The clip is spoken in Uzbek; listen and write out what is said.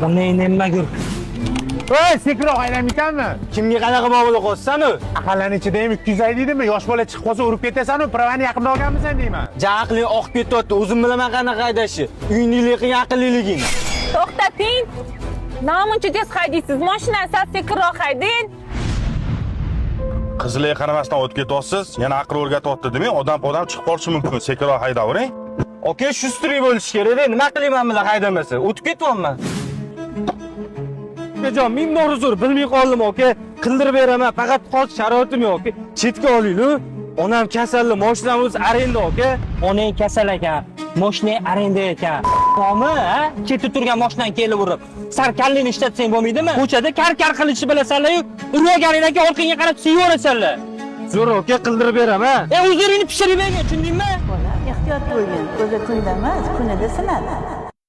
Buni nima ko'r? Oy, sekinroq aylamaysanmi? Kimga qanaqa muomala qilyapsan-u? Aqallarning ichida ham 200 deydimi? Yosh bola chiqib qolsa urib ketasan-u, pravani yaqinda olganmisan deyman. Jaqli oqib ketyapti. O'zim bilaman qanaqa haydashni. Uyingizga aqlliliging. To'xtating. Namuncha tez haydaysiz. Mashinani sal sekinroq haydang. Qizlarga qaramasdan o'tib ketyapsiz, yana aql o'rgatyapti demang, odam chiqib qolishi mumkin. Sekinroq haydavering. Aka, shu stri bo'lish kerak-da. Nima qilayman bilan haydamasa? O'tib ketyapman. Akajon, ming bor uzr, bilmay qoldim, aka. Qildirib beraman, faqat hozir sharoitim yo'q, aka. Chetga olaylik. Onam kasalli, mashinamiz arenda, aka. Onang kasal ekan, mashinang arenda ekan. Tomi, ha? Chetda turgan mashinadan kelib urib, sarkallikni ishlatsang bo'lmaydimi? Ko'chada kar-kar qilishni bilasanlar-yu, urganingdan keyin orqangga qarab suyaverasanlar. Zo'r, aka, qildirib beraman. O'zlaringni pishirib bergan, tushundingmi? Bola, ehtiyot bo'lgin. Ko'za kunda emas, kunida sinadi.